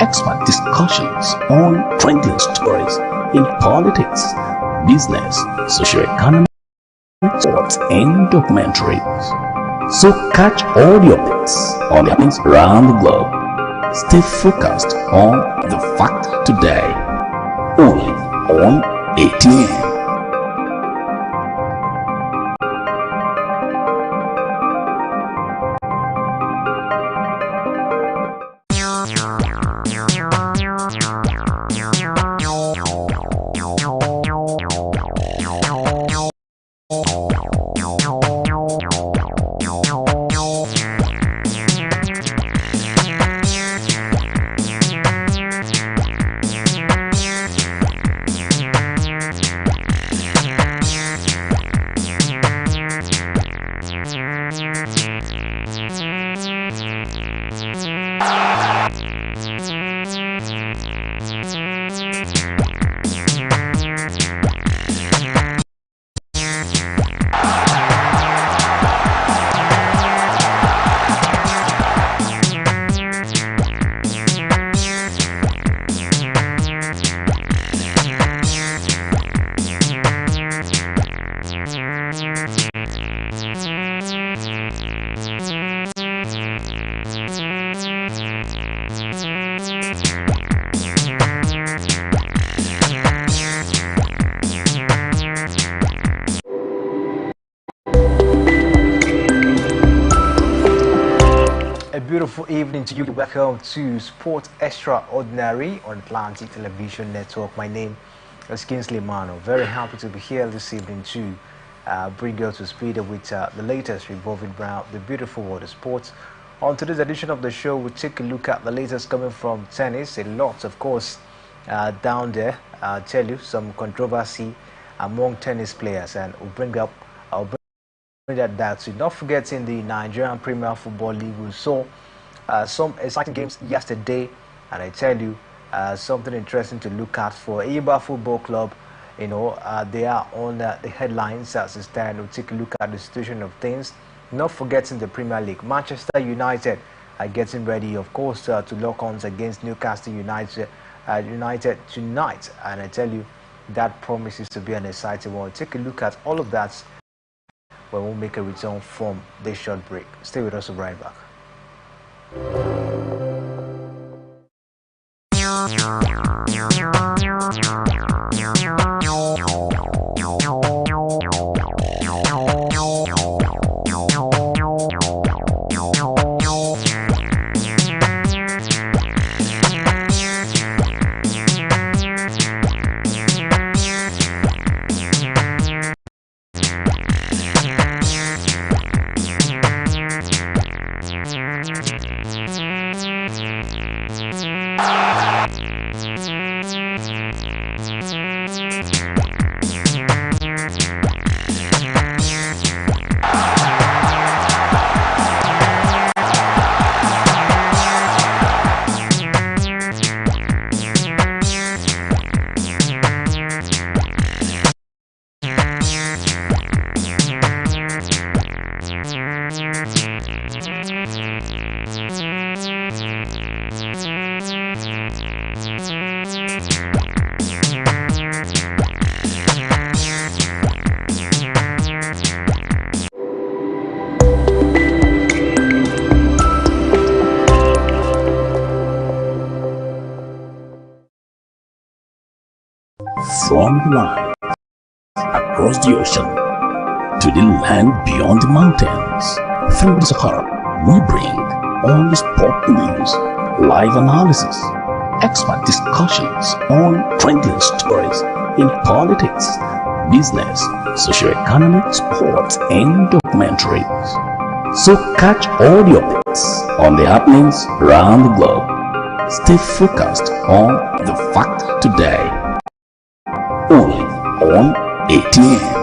expert discussions on trending stories in politics, business, socio-economy, sports, and documentaries. So catch all the updates on the happenings around the globe. Stay focused on the fact today, only on ATN. Beautiful evening to you. Welcome to Sports Extraordinary on Atlantic Television Network. My name is Kingsley Mano. Very happy to be here this evening to bring you to speed with the latest revolving around the beautiful world of sports. On today's edition of the show, we'll take a look at the latest coming from tennis. A lot, of course, down there. I'll tell you some controversy among tennis players, and we'll bring that to not forgetting the Nigerian Premier Football League. We saw some exciting games yesterday, and I tell you something interesting to look at for Iba Football Club. You know, they are on the headlines as it stands. We'll take a look at the situation of things. Not forgetting the Premier League. Manchester United are getting ready, of course, to lock on against Newcastle United tonight, and I tell you that promises to be an exciting one. Take a look at all of that when we'll make a return from this short break. Stay with us, we'll be right back. From the line across the ocean to the land beyond the mountains, through the Sahara, we bring all the sport news, live analysis, expert discussions on trending stories in politics, business, socio-economy, sports, and documentaries. So catch all the updates on the happenings around the globe. Stay focused on the fact today, only on ATN.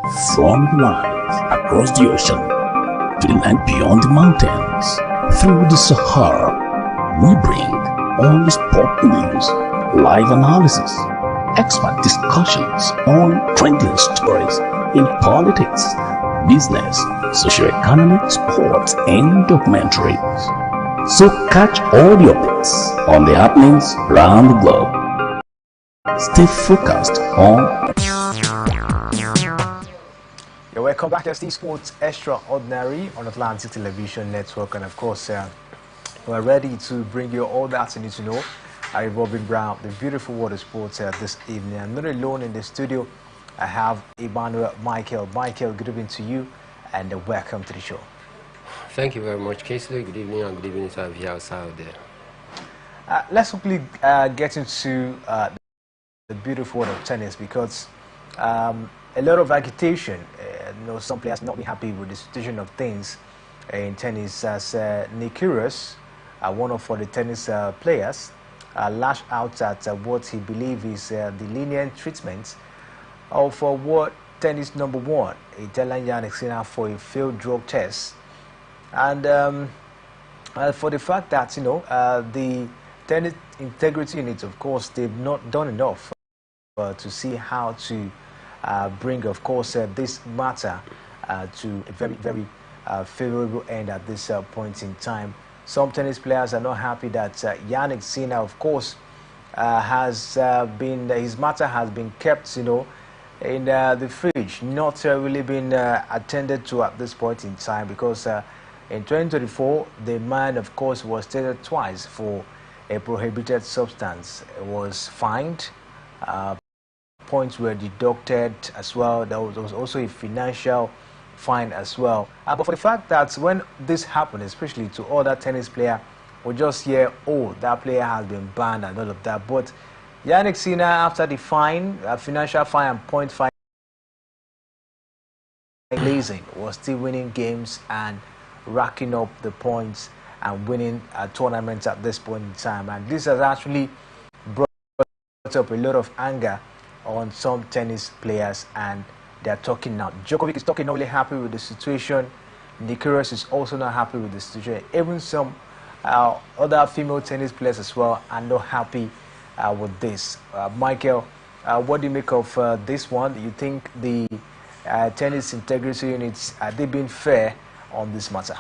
From the lines across the ocean to the land beyond the mountains, through the Sahara, we bring all the sport news, live analysis, expert discussions on trending stories in politics, business, socio-economic, sports, and documentaries. So catch all the updates on the happenings around the globe. Stay focused on. You're welcome back to Atn Sports Extraordinary on Atlantic Television Network, and of course, we're ready to bring you all that you need to know revolving around the beautiful world of sports this evening. I'm not alone in the studio. I have Emmanuel Michael. Michael, good evening to you, and welcome to the show. Thank you very much, Kingsley. Good evening, and good evening to our viewers out there. Let's quickly get into the beautiful world of tennis, because a lot of agitation. Some players not be happy with the situation of things in tennis, as Nick Kyrgios, one of the tennis players, lashed out at what he believes is the lenient treatment of what tennis number one, Italian Jannik Sinner, for a failed drug test, and for the fact that the tennis integrity unit, of course, they've not done enough to see how to bring, of course, this matter to a very, very favorable end at this point in time. Some tennis players are not happy that Jannik Sinner, of course, his matter has been kept, in the fridge, not really been attended to at this point in time, because in 2024, the man, of course, was tested twice for a prohibited substance. It was fined. Points were deducted as well. There was also a financial fine as well. But for the fact that when this happened, especially to other tennis players, we just hear, oh, that player has been banned and all of that. But Jannik Sinner, after the fine, financial fine and point fine, was still winning games and racking up the points and winning tournaments at this point in time. And this has actually brought up a lot of anger on some tennis players, and they're talking now. Djokovic is talking, not really happy with the situation. Nick Kyrgios is also not happy with the situation. Even some other female tennis players as well are not happy with this. Michael, what do you make of this one? Do you think the tennis integrity units, are they being fair on this matter?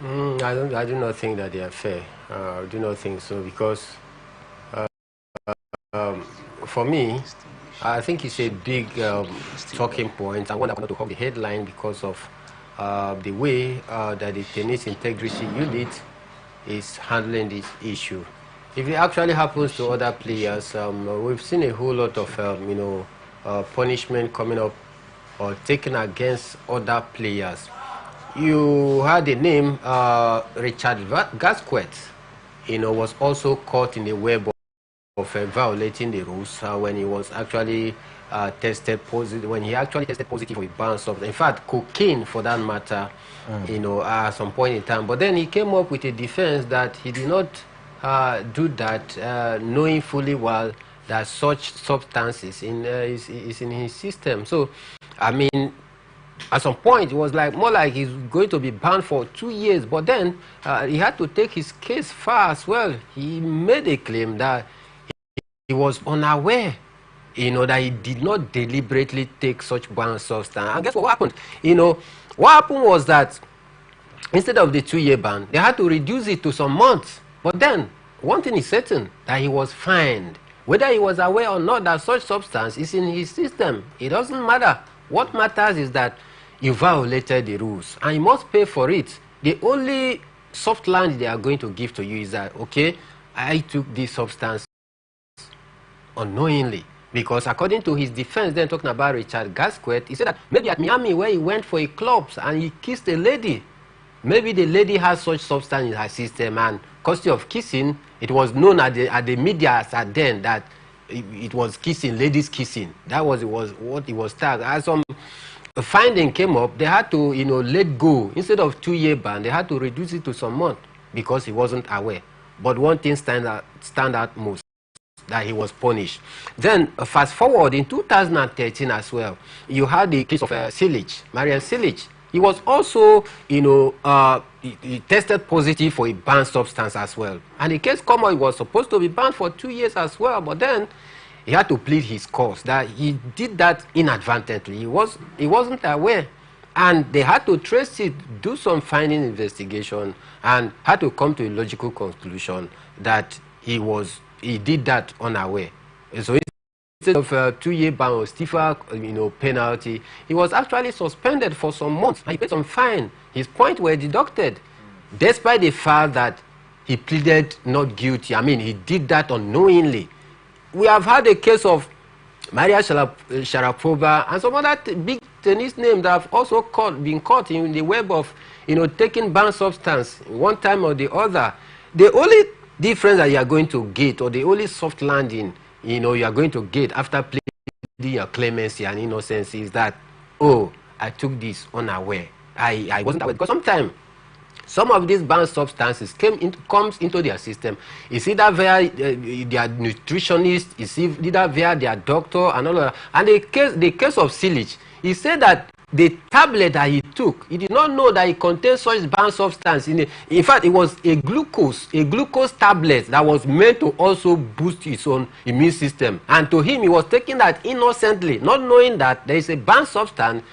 I do not think that they are fair. I do not think so, because for me, I think it's a big talking point, and one I want to hold the headline because of the way that the tennis integrity unit is handling this issue. If it actually happens to other players, we've seen a whole lot of punishment coming up or taken against other players. You had the name Richard Gasquet, was also caught in the web of violating the rules when he was actually tested positive. When he actually tested positive with banned substance, in fact, cocaine for that matter, at some point in time. But then he came up with a defense that he did not do that, knowing fully well that such substances is in his system. So, I mean, at some point, it was more like he's going to be banned for 2 years. But then he had to take his case far as well. He made a claim that he was unaware, that he did not deliberately take such banned substance. And guess what happened? What happened was that instead of the 2-year ban, they had to reduce it to some months. But then, one thing is certain, that he was fined. Whether he was aware or not that such substance is in his system, it doesn't matter. What matters is that you violated the rules, and you must pay for it. The only soft land they are going to give to you is that, okay, I took this substance unknowingly, because according to his defense, then talking about Richard Gasquet, he said that maybe at Miami, where he went for a club and he kissed a lady, maybe the lady has such substance in her system, and courtesy of kissing, it was known at the media at then that it was kissing, ladies kissing. That was what it was tagged. As some finding came up, they had to let go. Instead of 2-year ban, they had to reduce it to some months because he wasn't aware. But one thing stand out most, that he was punished. Then fast forward in 2013 as well, you had the case of Silic, Marian Silic. He was also, he tested positive for a banned substance as well. And the case come out, he was supposed to be banned for 2 years as well, but then he had to plead his cause that he did that inadvertently. He wasn't aware. And they had to trace it, do some finding investigation, and had to come to a logical conclusion that he did that unaware. And so instead of a 2-year ban or stiffer, penalty, he was actually suspended for some months. And he paid some fine. His points were deducted, despite the fact that he pleaded not guilty. I mean, he did that unknowingly. We have had a case of Maria Sharapova and some other big tennis names that have also been caught in the web of, taking banned substance one time or the other. The only difference that you are going to get, or the only soft landing, you are going to get after pleading your clemency and innocence is that, oh, I took this unaware. I wasn't aware. Because sometimes some of these banned substances comes into their system. It's either via their nutritionist, it's either via their doctor and all of that. And the case of Silic, he said that the tablet that he took, he did not know that it contained such banned substance. In fact, it was a glucose tablet that was meant to also boost his own immune system. And to him, he was taking that innocently, not knowing that there is a banned substance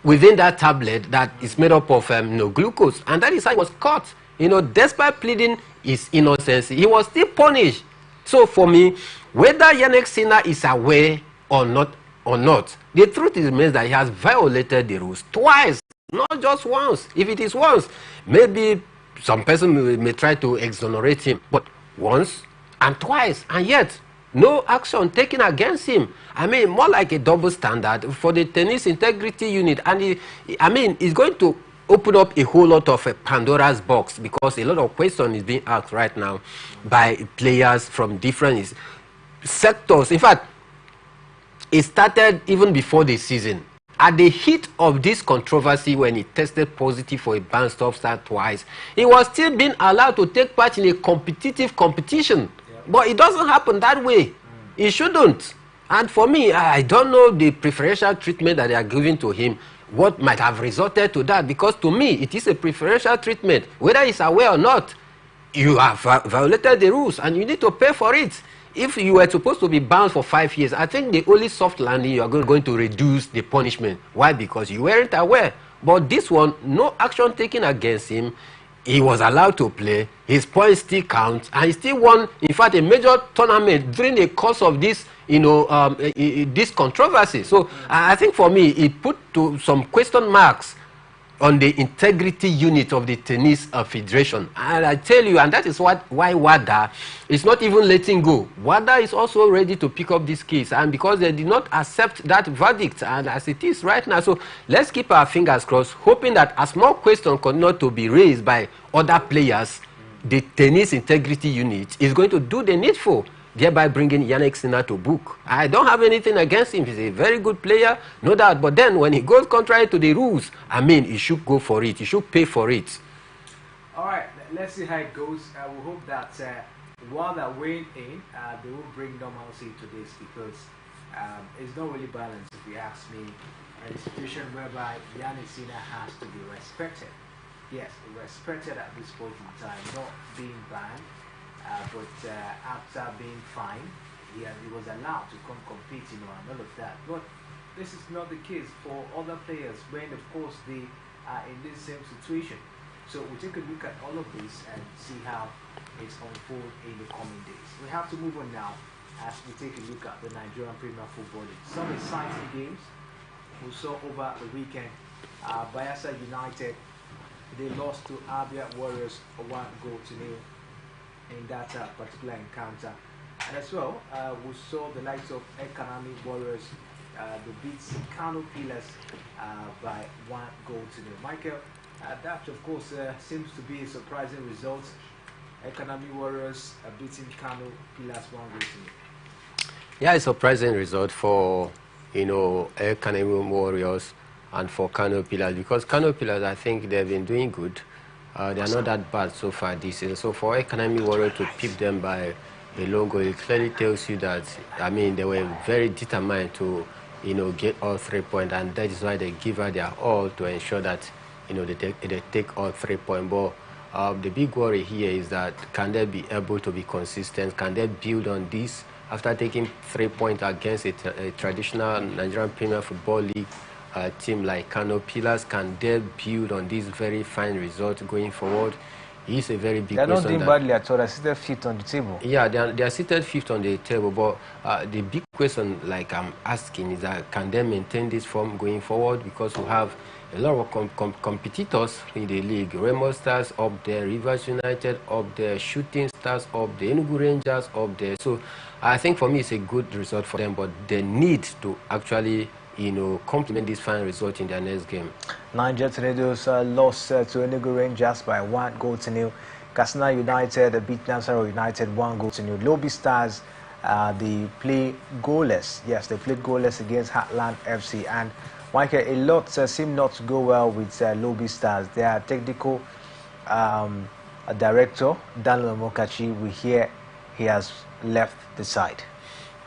within that tablet that is made up of glucose. And that is how he was caught. Despite pleading his innocence, he was still punished. So for me, whether Yannick Sinner is aware or not, the truth remains that he has violated the rules twice, not just once. If it is once, maybe some person may try to exonerate him, but once and twice, and yet no action taken against him. I mean, more like a double standard for the tennis integrity unit. And it's going to open up a whole lot of Pandora's box, because a lot of questions is being asked right now by players from different sectors. In fact, it started even before the season. At the heat of this controversy, when he tested positive for a banned substance twice, he was still being allowed to take part in a competitive competition. But it doesn't happen that way. It shouldn't. And for me, I don't know the preferential treatment that they are giving to him, what might have resulted to that. Because to me, it is a preferential treatment. Whether he's aware or not, you have violated the rules and you need to pay for it. If you were supposed to be banned for 5 years, I think the only soft landing, you are going to reduce the punishment. Why? Because you weren't aware. But this one, no action taken against him. He was allowed to play. His points still count, and he still won, in fact, a major tournament during the course of this, this controversy. So I think for me, it put to some question marks on the integrity unit of the tennis federation. And I tell you, and that is why WADA is not even letting go. WADA is also ready to pick up this case, and because they did not accept that verdict, and as it is right now. So let's keep our fingers crossed, hoping that as more questions continue to be raised by other players, the tennis integrity unit is going to do the needful, thereby bringing Yannick Sinner to book. I don't have anything against him. He's a very good player, no doubt. But then when he goes contrary to the rules, I mean, he should go for it. He should pay for it. All right, let's see how it goes. We hope that while they're weighing in, they will bring normalcy to this, because it's not really balanced, if you ask me. A situation whereby Yannick Sinner has to be respected. Yes, respected at this point in time, not being banned. But after being fined, he was allowed to come compete, and all of that. But this is not the case for other players, when of course they are in this same situation. So we'll take a look at all of this and see how it's unfold in the coming days. We have to move on now as we take a look at the Nigerian Premier Football League. Some exciting games we saw over the weekend. Bayelsa United, they lost to Abia Warriors 1-0 in that particular encounter. And as well, we saw the likes of Economic Warriors, the beats Kano Pillars by 1-0. Michael, that of course seems to be a surprising result. Economic Warriors beating Kano Pillars 1-0. Yeah, it's a surprising result for Economic Warriors and for Kano Pillars, because Kano Pillars, I think they've been doing good. They are not that bad so far this season. So for Economic Warrior to peep them by a lone goal, it clearly tells you that, I mean, they were very determined to, get all 3 points, and that is why they give her their all to ensure that, they take all 3 points. But the big worry here is that, can they be able to be consistent? Can they build on this after taking 3 points against a traditional Nigerian Premier Football League team like Kano Pillars? Can they build on this very fine result going forward? It's a very big question. They're not doing badly at all. They're seated fifth on the table. Yeah, they are seated fifth on the table. But the big question, like I'm asking, is that can they maintain this form going forward? Because we have a lot of competitors in the league. Remo Stars up there, Rivers United up there, Shooting Stars up there, Enugu Rangers up there. So I think for me it's a good result for them, but they need to actually complement this fine result in their next game. Niger Tornadoes lost to Enugu Rangers by 1-0. Katsina United beat Nasarawa United 1-0. Lobby Stars, they play goalless. Yes, they played goalless against Heartland FC. And Michael, a lot seem not to go well with Lobby Stars. Their technical director, Daniel Mokachi, we hear he has left the side.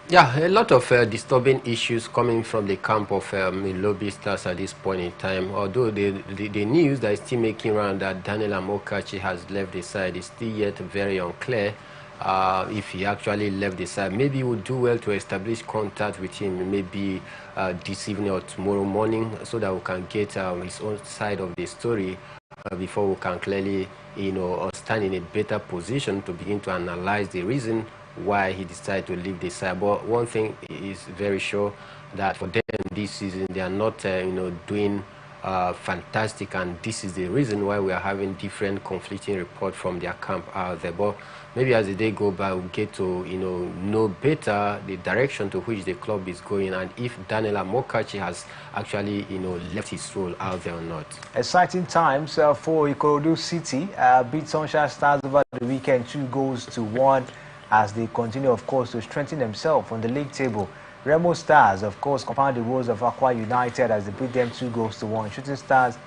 Yeah, a lot of disturbing issues coming from the camp of Lobby Stars at this point in time. Although the news that is still making around that Daniel Amokachi has left the side is still yet very unclear. If he actually left the side, maybe he would do well to establish contact with him, maybe this evening or tomorrow morning, so that we can get his own side of the story before we can clearly, stand in a better position to begin to analyze the reason why he decided to leave the side. But one thing is very sure, that for them this season they are not doing fantastic, and this is the reason why we are having different conflicting reports from their camp out there. But maybe as the day go by, we'll get to know better the direction to which the club is going, and if Daniel Amokachi has actually left his role out there or not. Exciting times for Ikorodu City. Beat Sunshine Stars over the weekend 2-1. As they continue, of course, to strengthen themselves on the league table. Remo Stars, of course, compound the woes of Akwa United as they beat them 2-1. Shooting Stars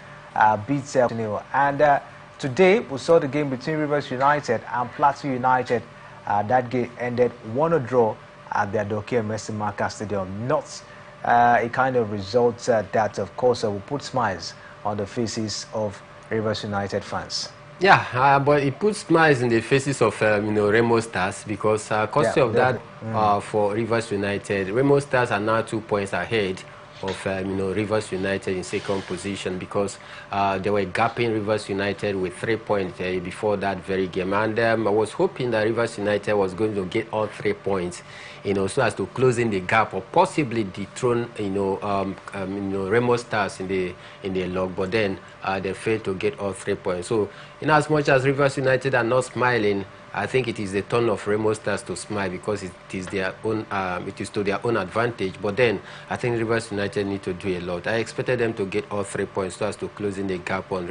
beat 0. And today, we saw the game between Rivers United and Plateau United. That game ended 1-1 draw at the Adoke Messi Stadium. Not a kind of result that, of course, will put smiles on the faces of Rivers United fans. Yeah, but it puts smiles in the faces of Remo Stars, because courtesy of that for Rivers United, Remo Stars are now 2 points ahead of Rivers United in second position, because they were gapping Rivers United with 3 points before that very game, and I was hoping that Rivers United was going to get all 3 points, so as to close in the gap or possibly dethrone Remo Stars in the log. But then they failed to get all 3 points. So in as much as Rivers United are not smiling, I think it is the turn of Remo Stars to smile, because it is their own, it is to their own advantage. But then I think Rivers United need to do a lot. I expected them to get all 3 points so as to close in the gap on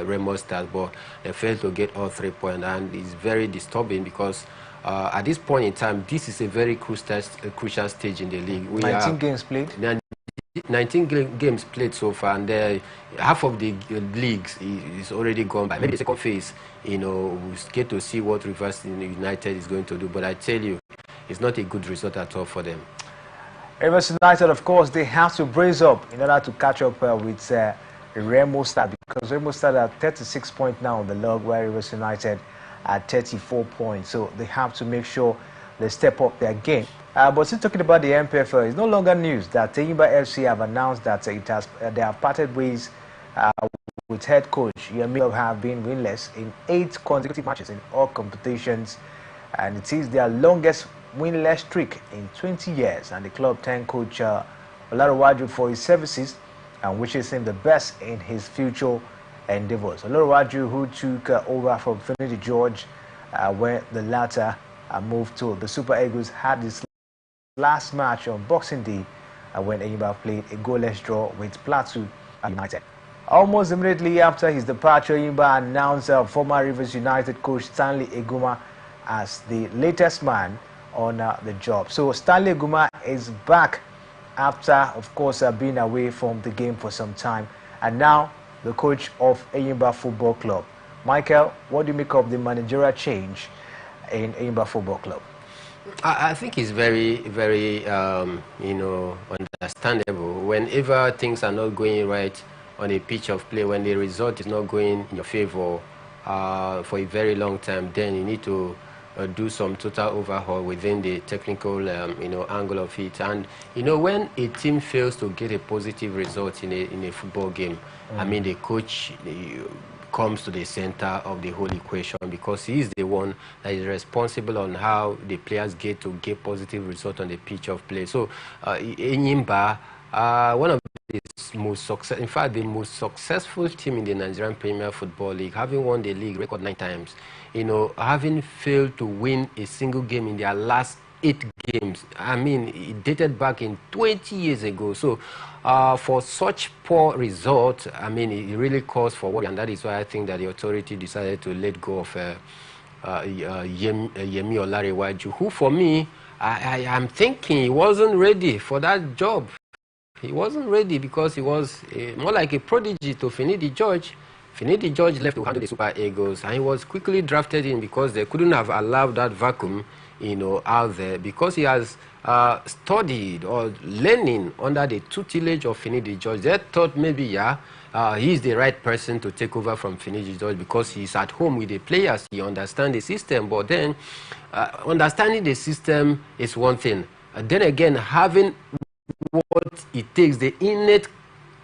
Remo Stars, but they failed to get all 3 points, and it's very disturbing, because at this point in time, this is a very crucial stage in the league. 19 games played. 19 games played so far, and half of the leagues is already gone by. Maybe the second phase, we'll get to see what Rivers United is going to do. But I tell you, it's not a good result at all for them. Rivers United, of course, they have to brace up in order to catch up with Remo Stars, because Remo Stars are 36 points now on the log, where Rivers United are 34 points. So they have to make sure they step up their game. But still talking about the MPFL, it's no longer news that Enyimba FC have announced that they have parted ways with head coach Yemil have been winless in 8 consecutive matches in all competitions, and it is their longest winless streak in 20 years. And the club thanked coach Olaruwaju for his services and wishes him the best in his future endeavors. Olaruwaju, who took over from Finidi George, where the latter moved to the Super Eagles, had this last match on Boxing Day when Enyimba played a goalless draw with Plateau United. Almost immediately after his departure, Enyimba announced former Rivers United coach Stanley Eguma as the latest man on the job. So Stanley Eguma is back after, of course, being away from the game for some time, and now the coach of Enyimba Football Club. Michael, what do you make of the managerial change in Enyimba Football Club? I think it's very, very, you know, understandable. Whenever things are not going right on a pitch of play, when the result is not going in your favor for a very long time, then you need to do some total overhaul within the technical, you know, angle of it. And you know, when a team fails to get a positive result in a football game, I mean, the coach comes to the center of the whole equation, because he is the one that is responsible on how the players get positive result on the pitch of play. So, Enyimba, one of the in fact, the most successful team in the Nigerian Premier Football League, having won the league record 9 times, you know, having failed to win a single game in their last 8 games. I mean, it dated back in 20 years ago. So for such poor results, I mean, it really calls for worry, and that is why I think that the authority decided to let go of Yemi Olarewaju, who, for me, I am thinking he wasn't ready for that job. He wasn't ready, because he was more like a prodigy to Finidi George. Finidi George left to handle the Super Eagles, and he was quickly drafted in because they couldn't have allowed that vacuum, you know, out there, because he has studied or learning under the tutelage of Finidi George. They thought maybe, yeah, he's the right person to take over from Finidi George, because he's at home with the players, he understands the system. But then, understanding the system is one thing. Then again, having what it takes, the innate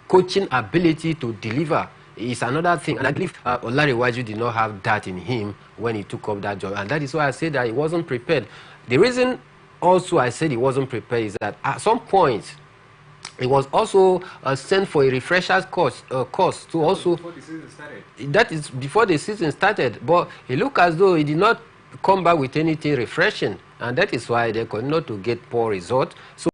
coaching ability to deliver, is another thing. And I believe Olarewaju did not have that in him when he took up that job. And that is why I said that he wasn't prepared. The reason also I said he wasn't prepared is that at some point, he was also sent for a refresher's course to also... Before the season started. That is before the season started. But it looked as though he did not come back with anything refreshing. And that is why they continued to get poor results. So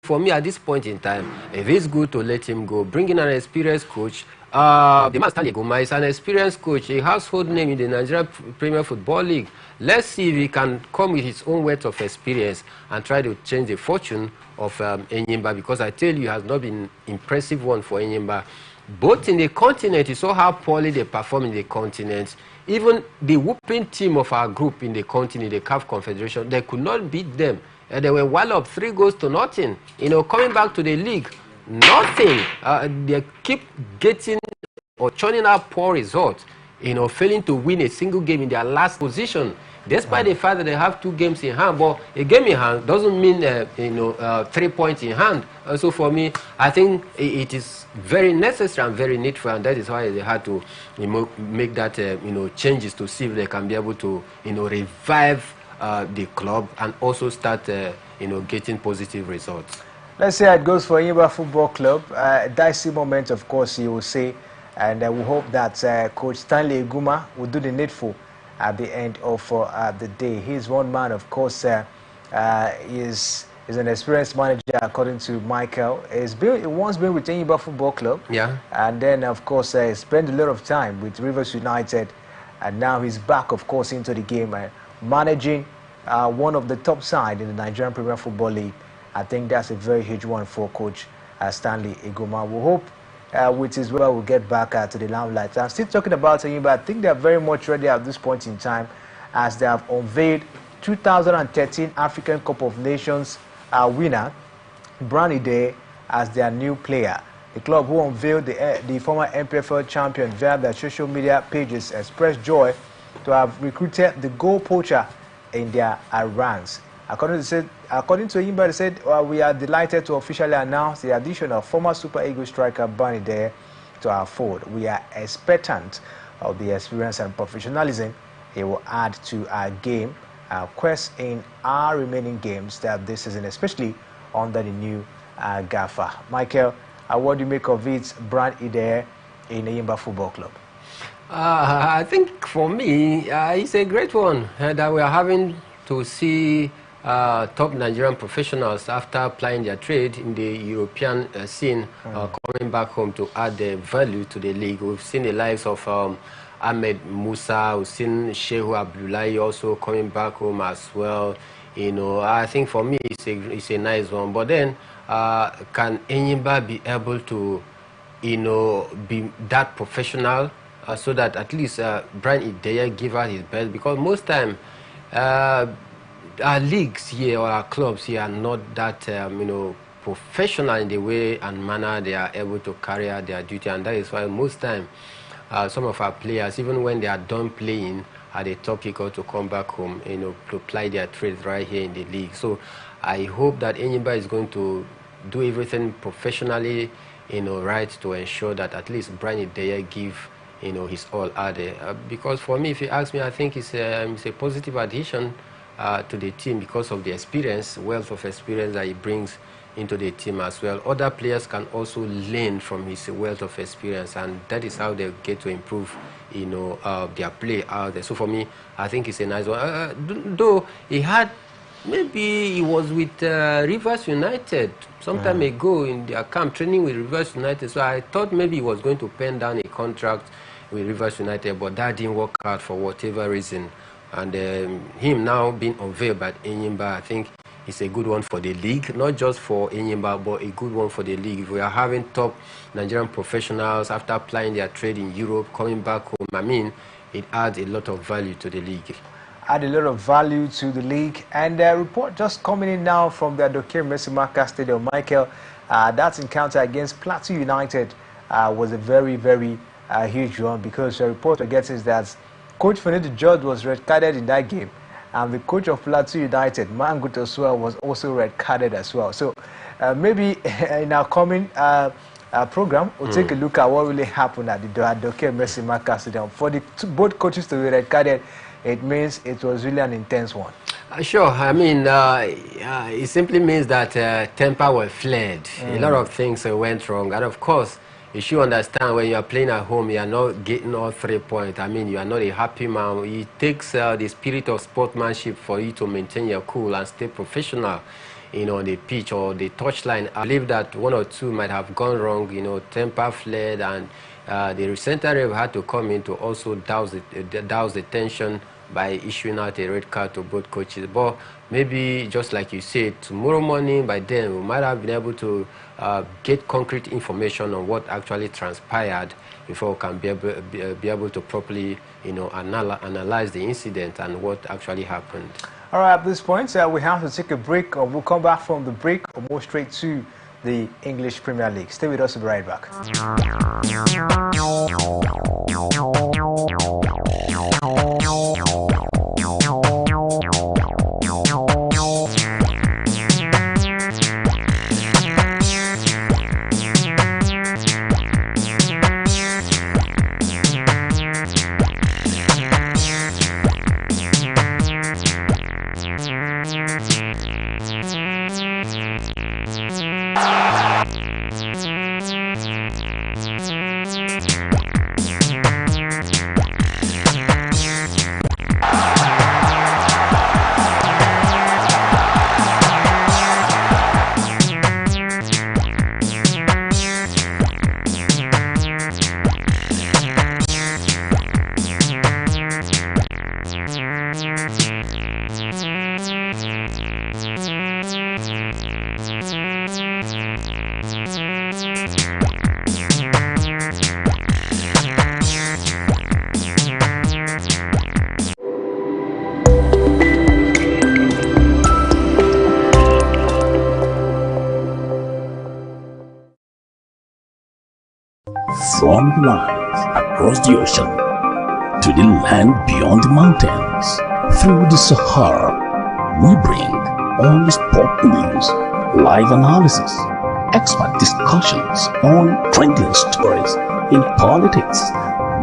for me, at this point in time, if it's good to let him go, bring in an experienced coach. The man Stanley Goma is an experienced coach, a household name in the Nigerian Premier Football League. Let's see if he can come with his own weight of experience and try to change the fortune of Enyimba, because I tell you, it has not been an impressive one for Enyimba. Both in the continent, you saw how poorly they perform in the continent. Even the whooping team of our group in the continent, the CAF Confederation, they could not beat them. They were well up 3 goals to nothing. You know, coming back to the league, nothing. They keep getting or churning out poor results, you know, failing to win a single game in their last position, despite the fact that they have 2 games in hand. But a game in hand doesn't mean, you know, 3 points in hand. So for me, I think it is very necessary and very needful, and that is why they had to, you know, make that, you know, changes to see if they can be able to, you know, revive the club and also start, you know, getting positive results. Let's see how it goes for Enyimba Football Club. Dicey moment, of course, you will say, and we hope that Coach Stanley Eguma will do the needful at the end of the day. He's one man, of course. Is an experienced manager, according to Michael. He's once been with Enyimba Football Club, yeah, and then, of course, spent a lot of time with Rivers United, and now he's back, of course, into the game, managing one of the top side in the Nigerian Premier Football League. I think that's a very huge one for Coach Stanley Eguma. We hope with his well we'll get back to the limelight. I'm still talking about Enyimba. I think they're very much ready at this point in time, as they have unveiled 2013 African Cup of Nations winner Brani Day as their new player. The club, who unveiled the former MPFL champion via their social media pages, expressed joy to have recruited the goal poacher in their ranks. According to Enyimba, they said, we are delighted to officially announce the addition of former Super Eagles striker Brani Day to our fold. We are expectant of the experience and professionalism he will add to our game, our quest in our remaining games that this season, especially under the new Gaffer. Michael, what do you make of it, Brani Day in Enyimba Football Club? I think for me, it's a great one that we are having to see top Nigerian professionals, after applying their trade in the European scene, coming back home to add their value to the league. We've seen the likes of Ahmed Musa, we've seen Shehu Abdullahi also coming back home as well. You know, I think for me it's a nice one. But then, can Enyimba be able to, you know, be that professional, so that at least Brani Day give out his best? Because most time, our leagues here or our clubs here are not that, professional in the way and manner they are able to carry out their duty, and that is why most time some of our players, even when they are done playing, are the top eager to come back home, to ply their trades right here in the league. So I hope that Enyimba is going to do everything professionally, right, to ensure that at least Brian Ideye give, his all out there. Because for me, if you ask me, I think it's a positive addition to the team because of the experience, wealth of experience that he brings into the team as well. Other players can also learn from his wealth of experience, and that is how they get to improve, their play out there. So for me, I think it's a nice one. Though he had, maybe he was with Rivers United some time ago in their camp training with Rivers United, so I thought maybe he was going to pen down a contract with Rivers United, but that didn't work out for whatever reason. And him now being unveiled by Enyimba, I think it's a good one for the league, not just for Enyimba, but a good one for the league. If we are having top Nigerian professionals after applying their trade in Europe, coming back home, I mean, it adds a lot of value to the league. Add a lot of value to the league. And a report just coming in now from the Adoke Mesimaka Stadium, Michael, that encounter against Plateau United was a very, very huge one, because the report we get is that Coach Finidi George was red-carded in that game, and the coach of Plateau United, Manguto Sua, was also red-carded as well. So maybe in our coming program, we'll take a look at what really happened at the Adoke Mesimaka Stadium. For both coaches to be red-carded, it means it was really an intense one. Sure. I mean, it simply means that temper were flared. A lot of things went wrong. And of course, you should understand, when you are playing at home, you are not getting all 3 points. I mean, you are not a happy man. It takes the spirit of sportsmanship for you to maintain your cool and stay professional, on the pitch or the touchline. I believe that 1 or 2 might have gone wrong, temper flared, and the center ref had to come in to also douse the tension by issuing out a red card to both coaches. But maybe, just like you said, tomorrow morning, by then, we might have been able to get concrete information on what actually transpired before we can be able to properly, analyze the incident and what actually happened. All right, at this point, we have to take a break. We'll come back from the break or move straight to the English Premier League. Stay with us, we'll be right back. From the lines across the ocean to the land beyond the mountains, through the Sahara, we bring all the sport news, live analysis, expert discussions on trending stories in politics,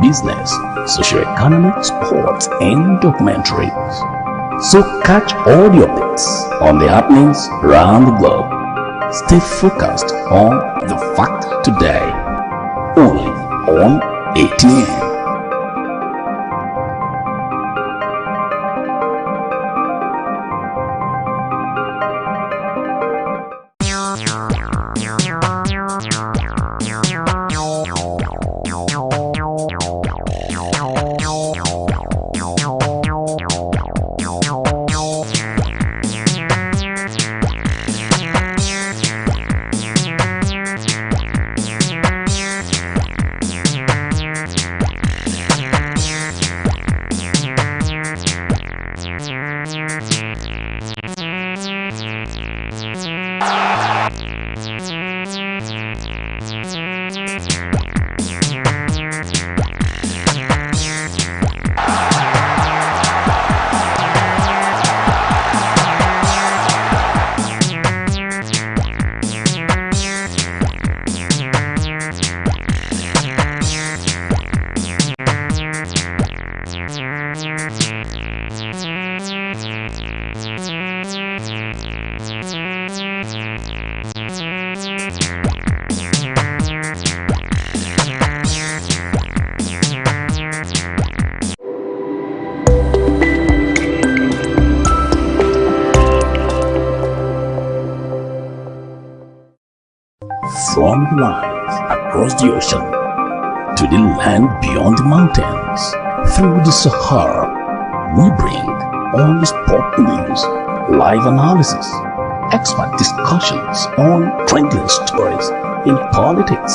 business, socio-economic, sports, and documentaries. So catch all the updates on the happenings around the globe. Stay focused on the fact today, only on ATN. From the lines across the ocean to the land beyond the mountains, through the Sahara, we bring all the sport news, live analysis, expert discussions on trending stories in politics,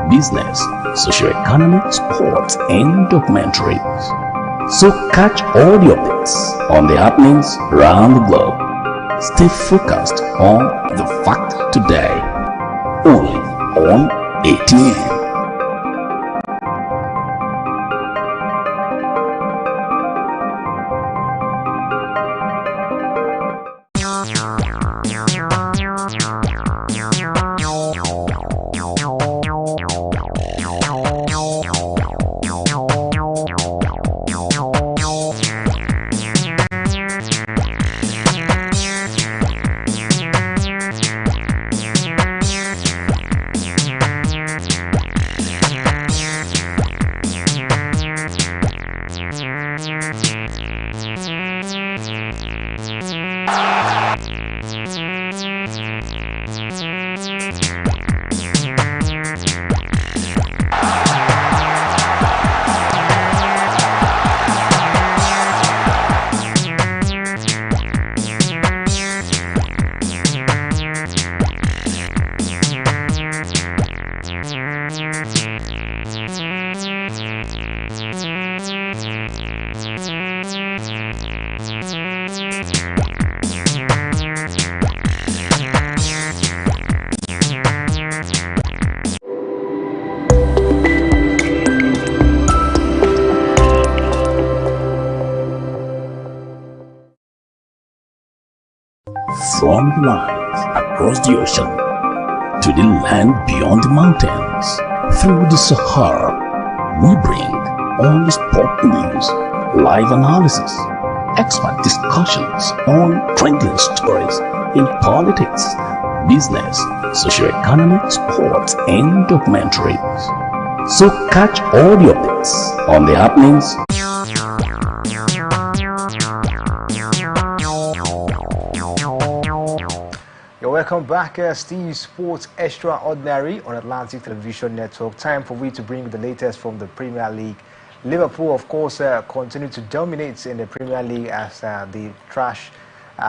business, socio-economic, sports, and documentaries. So catch all the updates on the happenings around the globe. Stay focused on the fact today, only on ATN. From the lines across the ocean to the land beyond the mountains, through the Sahara, we bring all the sport news, live analysis, expert discussions on trending stories in politics, business, socio-economic, sports, and documentaries. So catch all the updates on the happenings. Welcome back, Steve Sports Extraordinary on Atlantic Television Network. Time for we to bring you the latest from the Premier League. Liverpool, of course, continue to dominate in the Premier League as they trash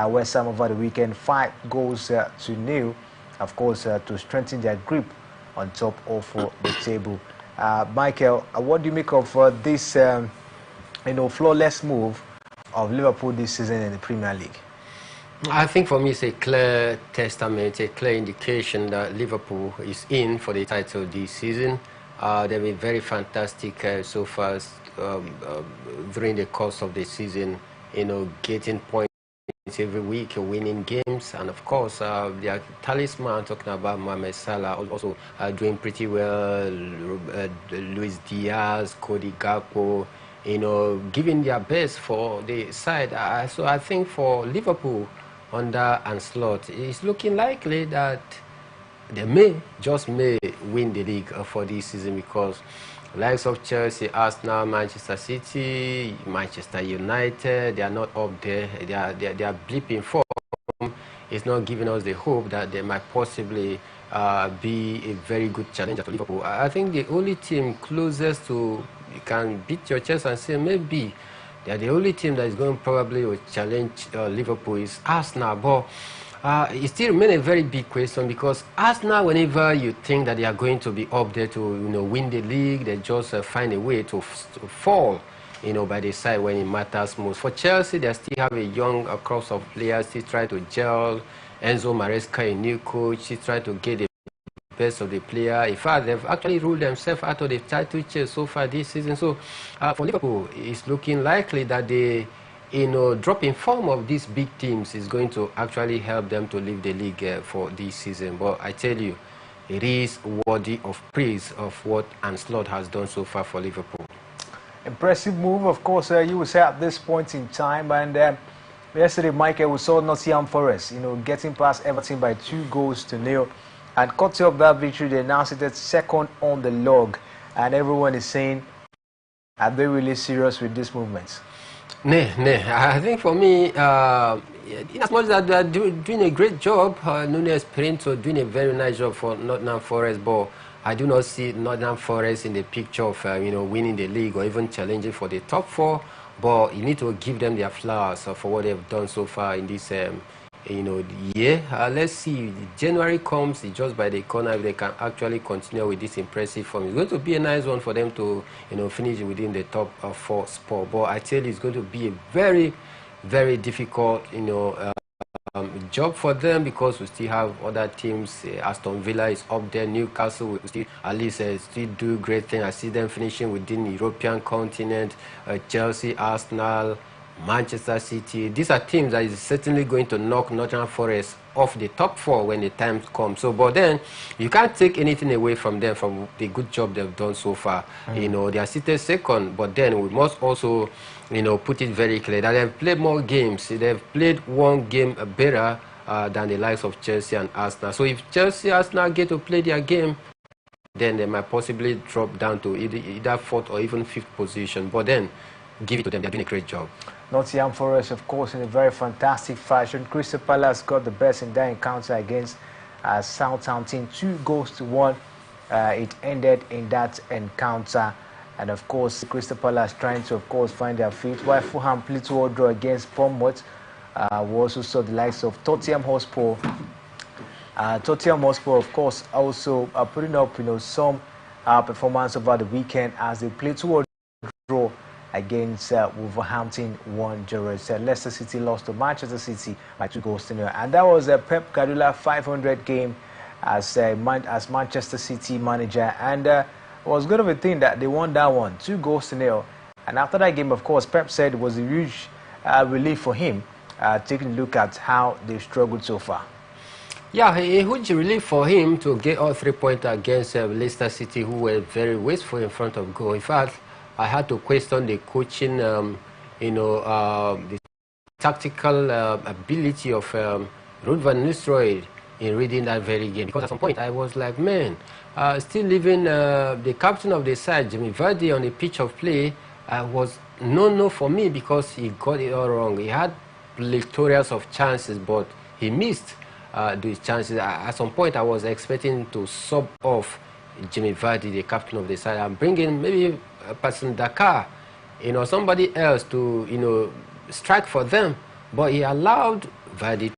West Ham over the weekend. 5 goals to 0, of course, to strengthen their grip on top of the table. Michael, what do you make of this, flawless move of Liverpool this season in the Premier League? I think for me it's a clear testament, a clear indication that Liverpool is in for the title this season. They've been very fantastic so far during the course of the season, getting points every week, winning games, and of course their talisman, talking about Mohamed Salah, also doing pretty well. Luis Diaz, Cody Gakpo, giving their best for the side. So I think for Liverpool, under Ancelotti, it's looking likely that they may win the league for this season, because likes of Chelsea, Arsenal, Manchester City, Manchester United, they are not up there. They are blipping form. It's not giving us the hope that they might possibly be a very good challenger to Liverpool. I think the only team closest to, you can beat your chest and say maybe they are the only team that is going probably to challenge Liverpool is Arsenal. But it still remains a very big question, because Arsenal, whenever you think that they are going to be up there to win the league, they just find a way to fall by the side when it matters most. For Chelsea, they still have a young crop of players. They try to gel. Enzo Maresca, a new coach, he try to get the best of the player. In fact, they've actually ruled themselves out of the title chase so far this season. So for Liverpool, it's looking likely that the dropping form of these big teams is going to actually help them to leave the league for this season. But I tell you, it is worthy of praise of what Ancelotti has done so far for Liverpool. Impressive move, of course, you would say at this point in time. And yesterday, Michael, we saw Nottingham Forest, getting past Everton by 2 goals to 0. And courtesy of that victory, they now sit second on the log. And everyone is saying, are they really serious with this movement? No. I think for me, in as much as they are doing a great job, Nunes Pinto doing a very nice job for Nottingham Forest, but I do not see Nottingham Forest in the picture of winning the league or even challenging for the top 4. But you need to give them their flowers for what they've done so far in this year. Let's see. January comes just by the corner. If they can actually continue with this impressive form, it's going to be a nice one for them to finish within the top 4 spot. But I tell you, it's going to be a very, very difficult job for them, because we still have other teams. Aston Villa is up there, Newcastle will still at least still do great things. I see them finishing within the European continent. Chelsea, Arsenal, Manchester City, these are teams that is certainly going to knock Nottingham Forest off the top 4 when the time comes. So, but then you can't take anything away from them, from the good job they've done so far. They are seated second, but then we must also put it very clear that they've played more games. They've played one game better than the likes of Chelsea and Arsenal. So if Chelsea, Arsenal get to play their game, then they might possibly drop down to either 4th or even 5th position. But then give it to them. They're doing a great job. Nottingham Forest, of course, in a very fantastic fashion. Crystal Palace got the best in that encounter against Southampton, 2-1. It ended in that encounter. And of course, Crystal Palace trying to, of course, find their feet. While Fulham played 2-2 draw against Bournemouth, we also saw the likes of Tottenham Hotspur. Tottenham Hotspur, of course, also putting up, some performance over the weekend as they played 2-2 draw against Wolverhampton Wanderers. Leicester City lost to Manchester City by 2-0, and that was a Pep Guardiola 500 game as Manchester City manager. And it was good of a thing that they won that one, 2-0. And after that game, of course, Pep said it was a huge relief for him, taking a look at how they struggled so far. Yeah, a huge relief for him to get all 3 points against Leicester City, who were very wasteful in front of goal. In fact, I had to question the coaching, the tactical ability of Ruud van Nistelrooy in reading that very game. Because at some point I was like, man, still leaving the captain of the side, Jamie Vardy, on the pitch of play was no for me, because he got it all wrong. He had plethora of chances, but he missed those chances. At some point I was expecting to sub off Jamie Vardy, the captain of the side, and bring in maybe Person Dakar, somebody else to, strike for them. But he allowed Vardy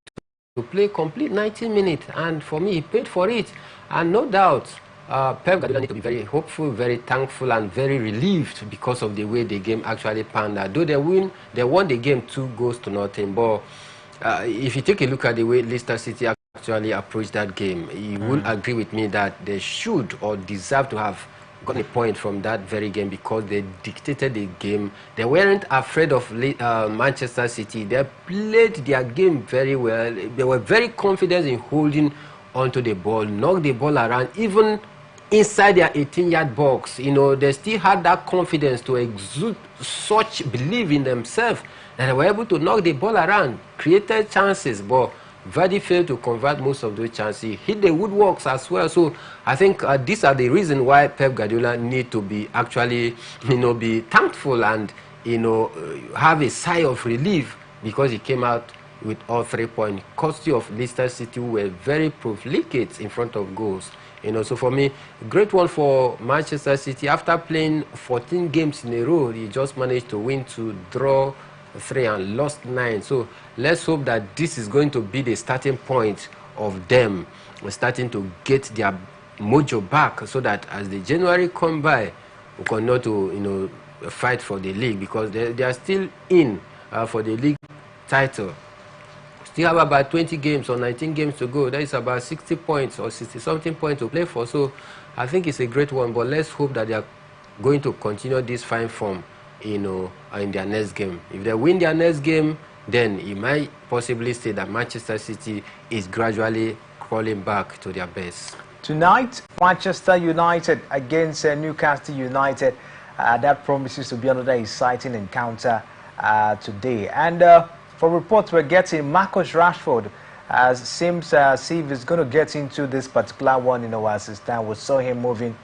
to play complete 90 minutes, and for me, he paid for it. And no doubt, Pep Guardiola need to be very hopeful, very thankful, and very relieved because of the way the game actually panned out. Though they won the game 2-0. But if you take a look at the way Leicester City actually approached that game, you will agree with me that they should or deserve to have got a point from that very game, because they dictated the game. They weren't afraid of Manchester City. They played their game very well. They were very confident in holding onto the ball, knocked the ball around, even inside their 18-yard box. They still had that confidence to exude such belief in themselves that they were able to knock the ball around, created chances, but Vardy failed to convert most of those chances. He hit the woodworks as well. So I think these are the reasons why Pep Guardiola need to be actually, be thankful and, have a sigh of relief, because he came out with all 3 points. Courtesy of Leicester City, who were very profligate in front of goals. So for me, great one for Manchester City. After playing 14 games in a row, he just managed to win 2, draw 3, and lost 9. So let's hope that this is going to be the starting point of them starting to get their mojo back, so that as the January come by, we continue to fight for the league, because they are still in for the league title. Still have about 20 games or 19 games to go. That is about 60 points or 60-something points to play for. So I think it's a great one, but let's hope that they are going to continue this fine form in their next game. If they win their next game, then you might possibly say that Manchester City is gradually crawling back to their base. Tonight, Manchester United against Newcastle United. That promises to be another exciting encounter today. And for reports we're getting, Marcus Rashford seems as if he's going to get into this particular one, as his time. We saw him moving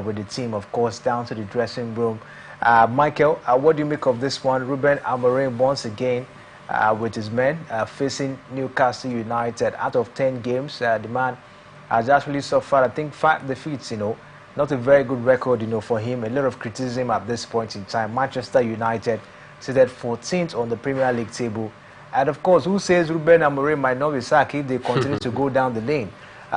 with the team, of course, down to the dressing room. Michael, what do you make of this one? Ruben Amorim once again with his men facing Newcastle United. Out of 10 games, the man has actually suffered, I think, 5 defeats. Not a very good record, for him. A lot of criticism at this point in time. Manchester United seated 14th on the Premier League table. And of course, who says Ruben Amorim might not be sacked if they continue to go down the lane?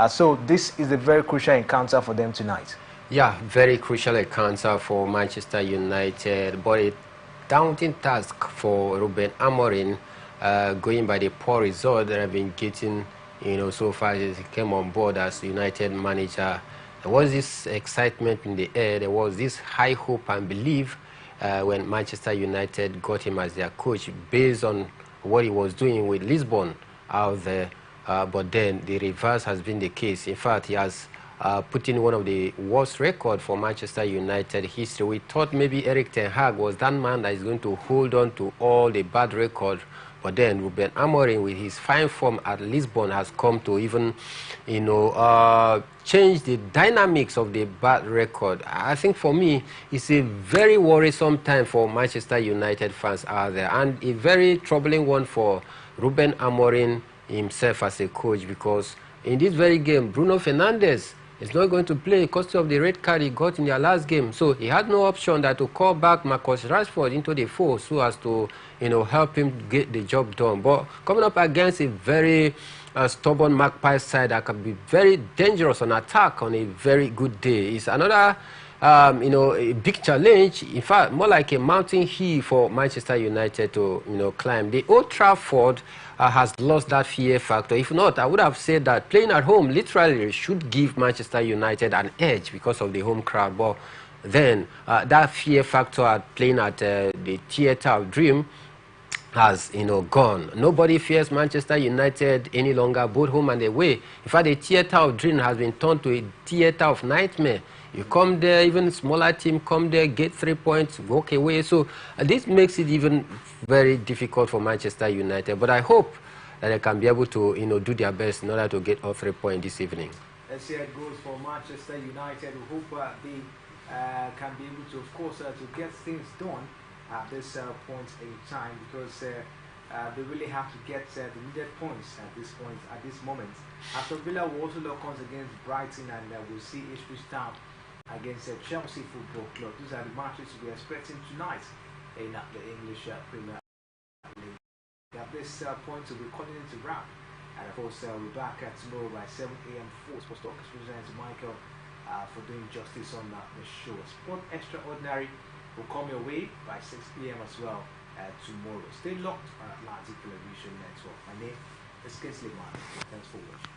So this is a very crucial encounter for them tonight. Yeah, very crucial encounter for Manchester United, but a daunting task for Ruben Amorim, going by the poor result that have been getting, so far as he came on board as United manager. There was this excitement in the air. There was this high hope and belief when Manchester United got him as their coach based on what he was doing with Lisbon out there. But then the reverse has been the case. In fact, he has put in one of the worst records for Manchester United history. We thought maybe Erik ten Hag was that man that is going to hold on to all the bad records. But then Ruben Amorim, with his fine form at Lisbon, has come to even, change the dynamics of the bad record. I think for me, it's a very worrisome time for Manchester United fans out there, and a very troubling one for Ruben Amorim himself as a coach, because in this very game, Bruno Fernandes is not going to play because of the red card he got in their last game. So he had no option than to call back Marcus Rashford into the fold so as to, help him get the job done. But coming up against a very stubborn Magpie side that can be very dangerous on attack on a very good day, is another a big challenge. In fact, more like a mountain hill for Manchester United to climb. The Old Trafford has lost that fear factor. If not, I would have said that playing at home literally should give Manchester United an edge because of the home crowd. But then that fear factor at playing at the Theatre of Dream has gone. Nobody fears Manchester United any longer, both home and away. In fact, the Theatre of Dream has been turned to a theatre of nightmare. You come there, even smaller team come there, get 3 points, walk away. So this makes it even very difficult for Manchester United. But I hope that they can be able to do their best in order to get all 3 points this evening. Let's see how it goes for Manchester United. We hope they can be able to, of course, to get things done at this point in time, because they really have to get the needed points at this point, at this moment. Aston Villa will also lock arms against Brighton, and we'll see Ipswich Town against Chelsea Football Club. These are the matches we're expecting tonight in the English Premier League. At this point, we'll be calling it a wrap. And of course, we'll be back tomorrow by 7 a.m. for Sports Talk. President Michael for doing justice on the show. Sport Extraordinary will come your way by 6 p.m. as well tomorrow. Stay locked on Atlantic Television Network. My name is Kingsley Man. Thanks for watching.